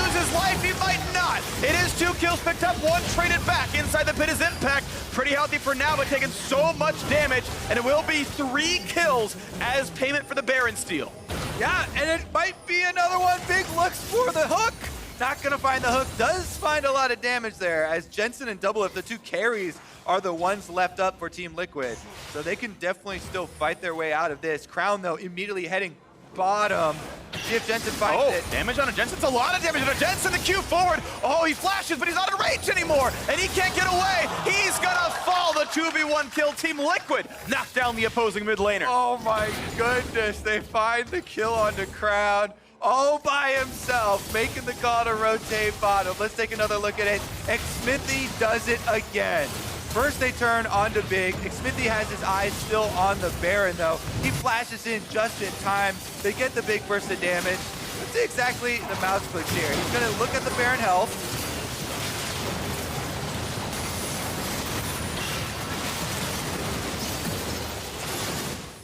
picked up, one traded back. Inside the pit is Impact. Pretty healthy for now, but taking so much damage, and it will be 3 kills as payment for the Baron steal. Yeah, and it might be another one. Big looks for the hook. Not gonna find the hook. Does find a lot of damage there, as Jensen and DoubleLift, the 2 carries, are the ones left up for Team Liquid. So they can definitely still fight their way out of this. Crown, though, immediately heading bottom. See if Jensen finds it. Damage on a Jensen. It's a lot of damage on a Jensen. The Q forward. Oh, he flashes, but he's not in range anymore, and he can't get away. He's gonna fall. The 2v1 kill. Team Liquid knock down the opposing mid laner. Oh my goodness, they find the kill onto Crown all by himself, making the call to rotate bottom. Let's take another look at it. Xmithie does it again. First they turn onto Big. Xmithie has his eyes still on the Baron though. He flashes in just in time. They get the big burst of damage. Let's see exactly the mouse click here. He's gonna look at the Baron health.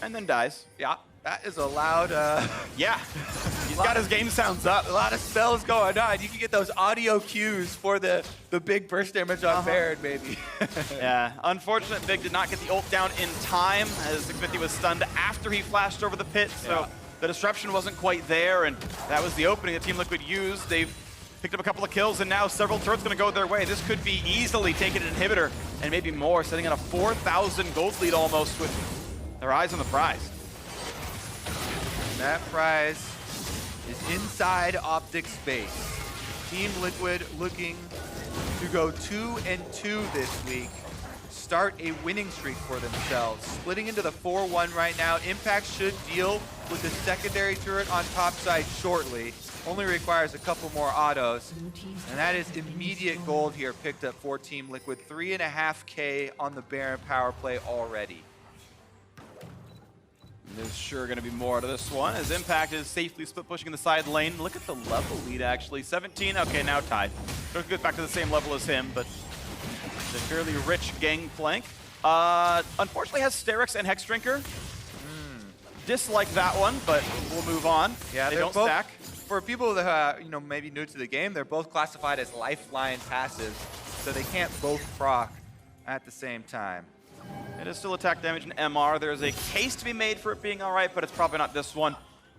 And then dies. Yeah, that is a loud, Yeah, he's got his game sounds up. A lot of spells going on. You can get those audio cues for the big burst damage on Baron, maybe. Yeah, unfortunate Big did not get the ult down in time, as Xmithie was stunned after he flashed over the pit, so the disruption wasn't quite there, and that was the opening that Team Liquid used. They've picked up a couple of kills, and now several turrets gonna go their way. This could be easily taking an inhibitor, and maybe more, sitting at a 4,000 gold lead almost with their eyes on the prize. That prize is inside OpTic space. Team Liquid looking to go 2-2 this week. Start a winning streak for themselves. Splitting into the 4-1 right now. Impact should deal with the secondary turret on top side shortly. Only requires a couple more autos. And that is immediate gold here picked up for Team Liquid. 3.5K on the Baron power play already. There's sure going to be more to this one, as Impact is safely split pushing in the side lane. Look at the level lead, actually. 17, okay, now tied. Don't get back to the same level as him, but it's a fairly rich Gangplank. Unfortunately has Sterix and Hex Drinker. Dislike that one, but we'll move on. Yeah, they don't both, stack. For people that maybe new to the game, they're both classified as lifeline passives, so they can't both proc at the same time. It is still attack damage in MR. There's a case to be made for it being all right, but it's probably not this one.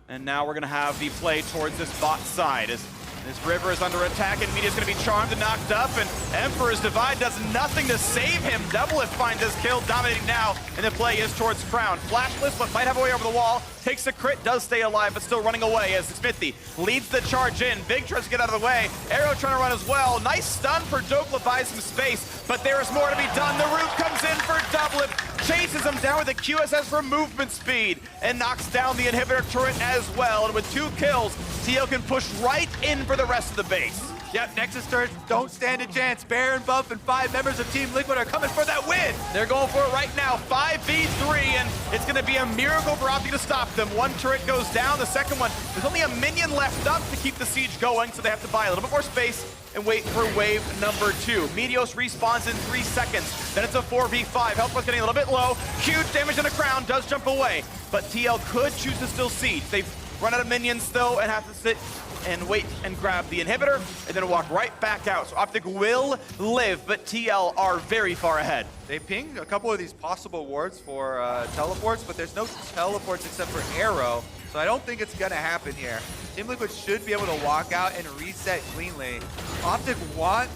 And now we're going to have the play towards this bot side. As this River is under attack, and Media's going to be charmed and knocked up, and Emperor's Divide does nothing to save him. DoubleLift finds his kill, dominating now, and the play is towards Crown. Flashless, but might have a way over the wall. Takes a crit, does stay alive, but still running away as Xmithie leads the charge in. Big tries to get out of the way. Arrow trying to run as well. Nice stun for Dhokla, buys some space, but there is more to be done. The root comes in for DoubleLift, chases him down with a QSS for movement speed, and knocks down the inhibitor turret as well. And with 2 kills, TL can push right in for the rest of the base. Yep, Nexus turrets don't stand a chance. Baron, Buff, and 5 members of Team Liquid are coming for that win. They're going for it right now, 5v3, and it's going to be a miracle for OpTic to stop them. 1 turret goes down, the second one, there's only a minion left up to keep the siege going, so they have to buy a little bit more space and wait for wave number 2. Meteos respawns in 3 seconds, then it's a 4v5. Health was getting a little bit low, huge damage on the Crown, does jump away, but TL could choose to still siege. They've run out of minions though, and have to sit and wait and grab the inhibitor, and then walk right back out. So OpTic will live, but TL are very far ahead. They pinged a couple of these possible wards for teleports, but there's no teleports except for Arrow, so I don't think it's gonna happen here. Team Liquid should be able to walk out and reset cleanly. OpTic want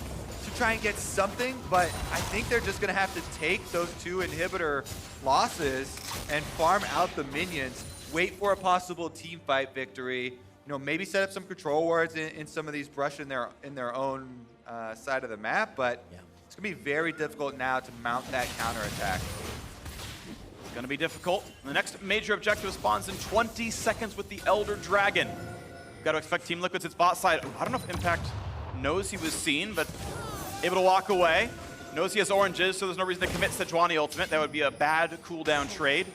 to try and get something, but I think they're just gonna have to take those 2 inhibitor losses and farm out the minions, wait for a possible team fight victory, maybe set up some control wards in some of these brush in their own side of the map, but it's gonna be very difficult now to mount that counterattack. It's gonna be difficult. The next major objective spawns in 20 seconds with the Elder Dragon. Got to expect Team Liquid's its bot side. I don't know if Impact knows he was seen, but able to walk away. Knows he has oranges, so there's no reason to commit Sejuani ultimate. That would be a bad cooldown trade.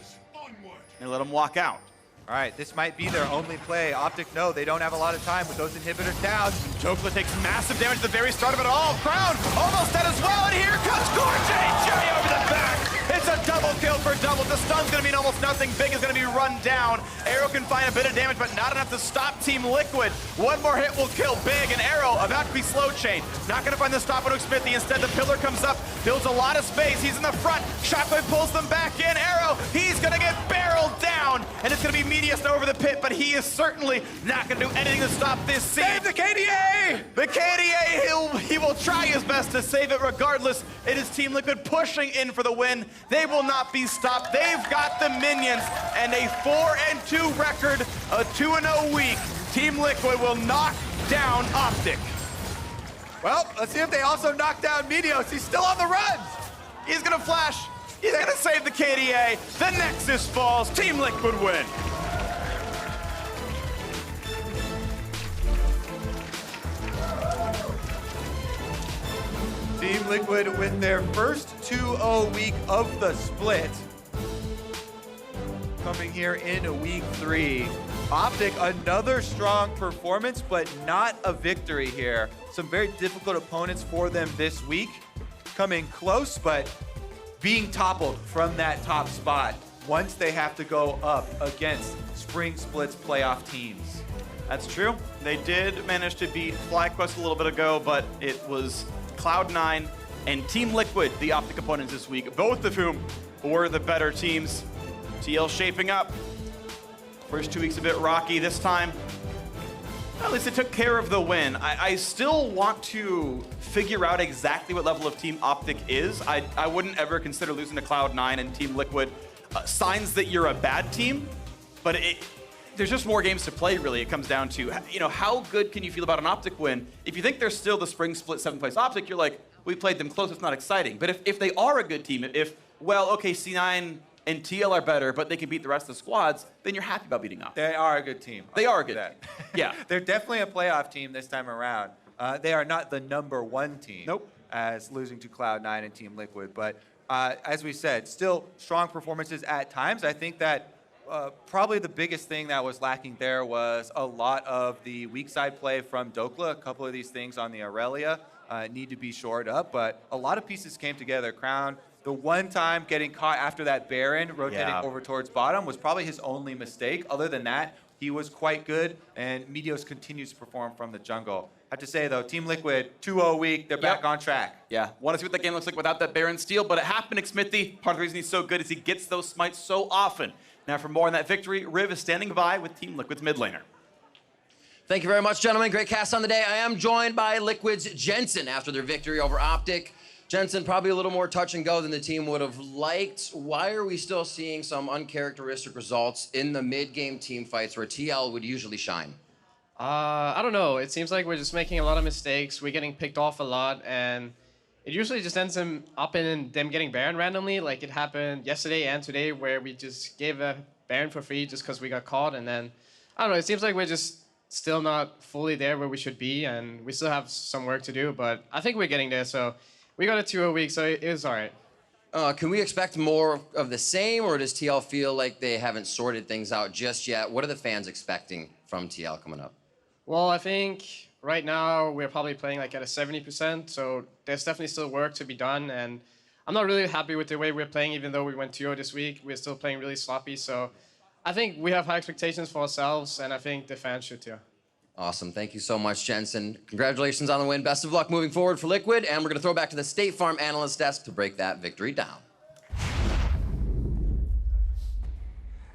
And let him walk out. All right, this might be their only play. OpTic know they don't have a lot of time with those inhibitors down. Dhokla takes massive damage at the very start of it all. Crown almost dead as well, and here comes CoreJJ over the back. It's It's a double kill for Double. The stun's gonna mean almost nothing. Big is gonna be run down. Arrow can find a bit of damage, but not enough to stop Team Liquid. One more hit will kill Big, and Arrow about to be slow chain. Not gonna find the stop on Xmithie. Instead, the pillar comes up, builds a lot of space. He's in the front. Shockwave pulls them back in. Arrow, he's gonna get barreled down, and it's gonna be meteos over the pit, but he is certainly not gonna do anything to stop this siege. Save the KDA! The KDA, he will try his best to save it regardless. It is Team Liquid pushing in for the win. They will not be stopped. They've got the minions and a 4-2 record, a 2-0 week. Team Liquid will knock down OpTic. Well, let's see if they also knock down meteos. He's still on the run. He's gonna flash. He's gonna save the KDA. The Nexus falls. Team Liquid win. Team Liquid with their first 2-0 week of the split. Coming here in week 3. OpTic, another strong performance, but not a victory here. Some very difficult opponents for them this week. Coming close, but being toppled from that top spot once they have to go up against Spring Split's playoff teams. That's true. They did manage to beat FlyQuest a little bit ago, but it was Cloud9 and Team Liquid, the OpTic opponents this week, both of whom were the better teams. TL shaping up. First 2 weeks a bit rocky. This time, at least they took care of the win. I still want to figure out exactly what level of team OpTic is. I wouldn't ever consider losing to Cloud9 and Team Liquid signs that you're a bad team, but there's just more games to play, really. It comes down to, how good can you feel about an OpTic win? If you think they're still the Spring Split 7th place OpTic, you're like, we played them close, it's not exciting. But if they are a good team, okay, C9 and TL are better, but they can beat the rest of the squads, then you're happy about beating OpTic. They are a good team. They are a good team. Yeah. They're definitely a playoff team this time around. They are not the #1 team. Nope. As losing to Cloud9 and Team Liquid. But as we said, still strong performances at times. I think that probably the biggest thing that was lacking there was a lot of the weak side play from Dhokla. A couple of these things on the Irelia need to be shored up, but a lot of pieces came together. Crown, the one time getting caught after that Baron rotating over towards bottom was probably his only mistake. Other than that, he was quite good, and meteos continues to perform from the jungle. I have to say, though, Team Liquid, 2-0 week, they're back on track. Yeah, want to see what that game looks like without that Baron steal, but it happened, Xmithie. Part of the reason he's so good is he gets those smites so often. Now for more on that victory, Riv is standing by with Team Liquid's mid laner. Thank you very much, gentlemen. Great cast on the day. I am joined by Liquid's Jensen after their victory over OpTic. Jensen, probably a little more touch and go than the team would have liked. Why are we still seeing some uncharacteristic results in the mid-game team fights where TL would usually shine? I don't know. It seems like we're just making a lot of mistakes. We're getting picked off a lot, and it usually just ends up in them getting Baron randomly. Like it happened yesterday and today, where we just gave a Baron for free just because we got caught. And then, I don't know, it seems like we're just still not fully there where we should be, and we still have some work to do, but I think we're getting there. So we got a 2-0 week, so it was all right. Can we expect more of the same, or does TL feel like they haven't sorted things out just yet? What are the fans expecting from TL coming up? Well, I think right now we're probably playing like at a 70%, so there's definitely still work to be done, and I'm not really happy with the way we're playing, even though we went 2-0 this week. We're still playing really sloppy, so I think we have high expectations for ourselves, and I think the fans should too. Awesome. Thank you so much, Jensen. Congratulations on the win. Best of luck moving forward for Liquid, and we're going to throw back to the State Farm analyst desk to break that victory down.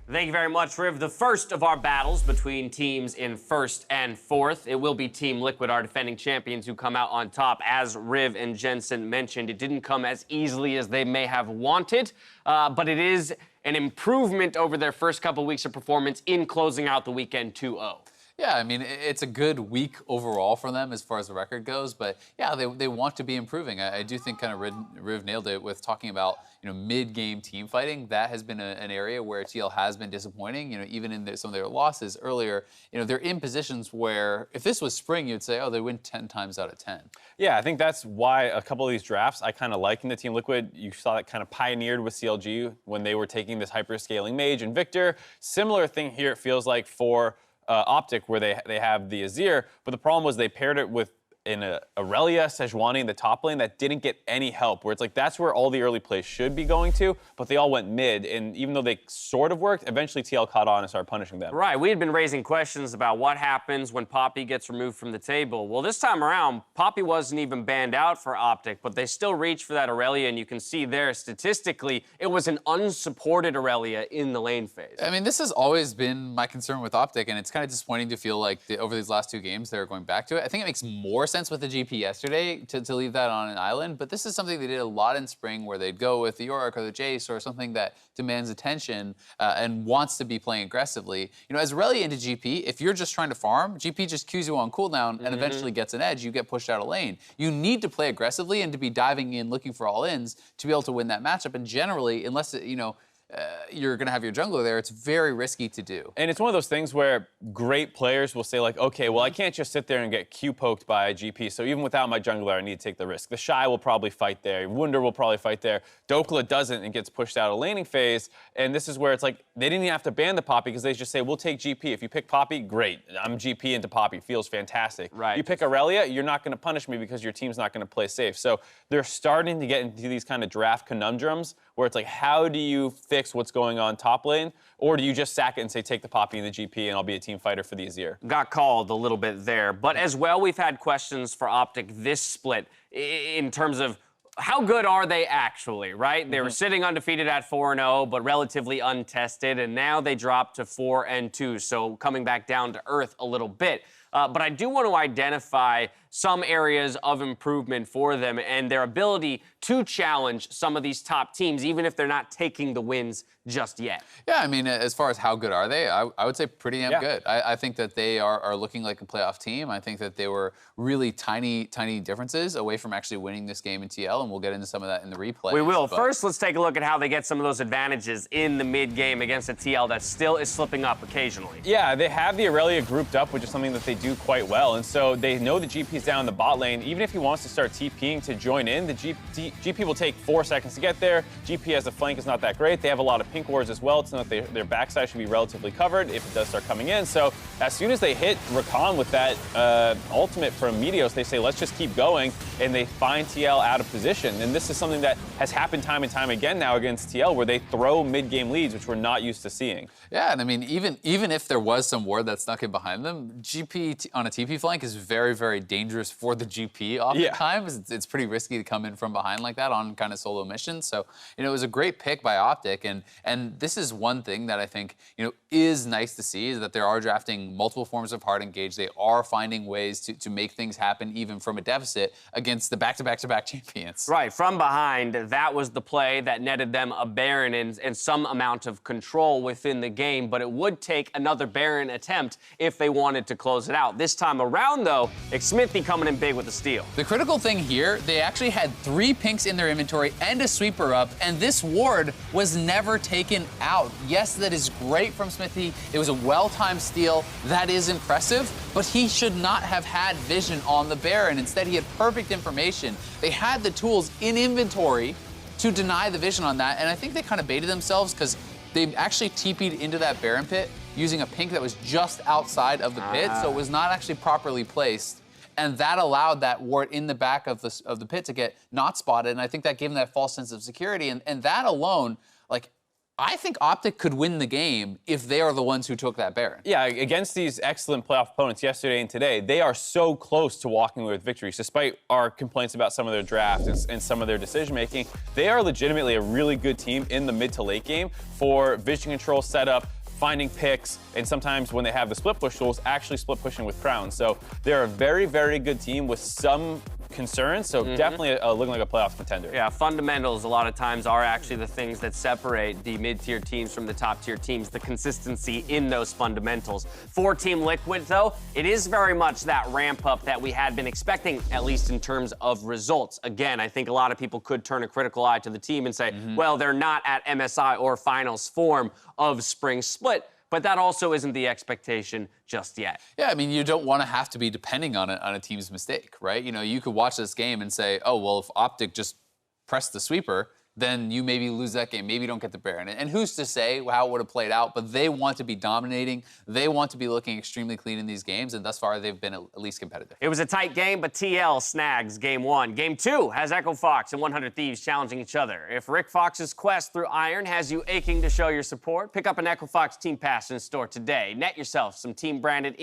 Thank you very much, Riv. The first of our battles between teams in 1st and 4th. It will be Team Liquid, our defending champions, who come out on top. As Riv and Jensen mentioned, it didn't come as easily as they may have wanted, but it is an improvement over their first couple weeks of performance in closing out the weekend 2-0. Yeah, I mean, it's a good week overall for them as far as the record goes, but yeah, they want to be improving. I do think kind of Riv nailed it with talking about, mid-game team fighting. That has been an area where TL has been disappointing, even in some of their losses earlier. They're in positions where if this was spring, you'd say, oh, they win 10 times out of 10. Yeah, I think that's why a couple of these drafts I kind of like in the Team Liquid. You saw that kind of pioneered with CLG when they were taking this hyper-scaling Mage and Victor. Similar thing here, it feels like, for OpTic, where they have the Azir, but the problem was they paired it with Irelia, Sejuani in the top lane that didn't get any help, where it's like that's where all the early plays should be going to, but they all went mid, and even though they sort of worked, eventually TL caught on and started punishing them. Right, we had been raising questions about what happens when Poppy gets removed from the table. Well, this time around, Poppy wasn't even banned out for OpTic, but they still reached for that Irelia, and you can see there, statistically, it was an unsupported Irelia in the lane phase. I mean, this has always been my concern with OpTic, and it's kind of disappointing to feel like over these last 2 games they're going back to it. I think it makes more sense with the GP yesterday to leave that on an island, but this is something they did a lot in spring where they'd go with the Yorick or the Jace or something that demands attention and wants to be playing aggressively. You know, as Irelia into GP, if you're just trying to farm, GP just queues you on cooldown and eventually gets an edge, you get pushed out of lane. You need to play aggressively and to be diving in looking for all-ins to be able to win that matchup, and generally, unless, you know, you're going to have your jungler there, it's very risky to do. And it's one of those things where great players will say like, okay, well, I can't just sit there and get Q poked by a GP, so even without my jungler, I need to take the risk. The Shy will probably fight there. Wunder will probably fight there. Dhokla doesn't and gets pushed out of laning phase, and this is where it's like, they didn't even have to ban the Poppy because they just say, we'll take GP. If you pick Poppy, great. I'm GP into Poppy. Feels fantastic. Right. You pick Irelia, you're not going to punish me because your team's not going to play safe. So they're starting to get into these kind of draft conundrums where it's like, how do you fix what's going on top lane? Or do you just sack it and say, take the Poppy and the GP and I'll be a team fighter for the Azir? Got called a little bit there. But as well, we've had questions for OpTic this split in terms of how good are they actually, right? They were sitting undefeated at 4-0, but relatively untested, and now they dropped to 4-2, so coming back down to earth a little bit. But I do want to identify some areas of improvement for them and their ability to challenge some of these top teams, even if they're not taking the wins just yet. Yeah, I mean, as far as how good are they, I would say pretty damn good. I think that they are looking like a playoff team. I think that they were really tiny differences away from actually winning this game in TL, and we'll get into some of that in the replay. We will. First, let's take a look at how they get some of those advantages in the mid game against a TL that still is slipping up occasionally. Yeah, they have the Irelia grouped up, which is something that they do quite well, and so they know the GP's down in the bot lane. Even if he wants to start TPing to join in, the GP will take 4 seconds to get there. GP as a flank is not that great. They have a lot of pink wards as well, so that their backside should be relatively covered if it does start coming in. So as soon as they hit Rakan with that ultimate from Meteos, they say, let's just keep going, and they find TL out of position. And this is something that has happened time and time again now against TL, where they throw mid-game leads, which we're not used to seeing. Yeah, and I mean, even if there was some ward that snuck in behind them, GP on a TP flank is very, very dangerous for the GP oftentimes. It's pretty risky to come in from behind like that on kind of solo missions. So, you know, it was a great pick by OpTic, and this is one thing that I think, you know, is nice to see, is that they are drafting multiple forms of hard engage. They are finding ways to make things happen even from a deficit against the back-to-back-to-back champions. Right, from behind, that was the play that netted them a Baron and some amount of control within the game, but it would take another Baron attempt if they wanted to close it out. This time around, though, Xmithie coming in big with the steal. The critical thing here, they actually had 3 pinks in their inventory and a sweeper up, and this ward was never taken out. Yes, that is great from Xmithie. It was a well-timed steal. That is impressive, but he should not have had vision on the Baron. Instead, he had perfect information. They had the tools in inventory to deny the vision on that, and I think they kind of baited themselves because they actually TP'd into that Baron pit using a pink that was just outside of the pit, so it was not actually properly placed. And that allowed that ward in the back of the pit to get not spotted, and I think that gave them that false sense of security. And that alone, like, I think OpTic could win the game if they are the ones who took that Baron. Yeah, against these excellent playoff opponents yesterday and today, they are so close to walking away with victories, despite our complaints about some of their drafts and some of their decision-making. They are legitimately a really good team in the mid to late game for vision control setup, finding picks, and sometimes when they have the split push tools, actually split pushing with crowns. So they're a very, very good team with some concerns, so definitely looking like a playoff contender. Yeah, fundamentals a lot of times are actually the things that separate the mid-tier teams from the top-tier teams, the consistency in those fundamentals. For Team Liquid, though, it is very much that ramp-up that we had been expecting, at least in terms of results. Again, I think a lot of people could turn a critical eye to the team and say, well, they're not at MSI or finals form of Spring Split, but that also isn't the expectation just yet. Yeah, I mean, you don't want to have to be depending on a team's mistake, right? You know, you could watch this game and say, oh, well, if OpTic just pressed the sweeper, then you maybe lose that game. Maybe you don't get the Baron. And who's to say how it would have played out, but they want to be dominating. They want to be looking extremely clean in these games, and thus far they've been at least competitive. It was a tight game, but TL snags Game 1. Game 2 has Echo Fox and 100 Thieves challenging each other. If Rick Fox's quest through Iron has you aching to show your support, pick up an Echo Fox Team Pass in store today. Net yourself some team-branded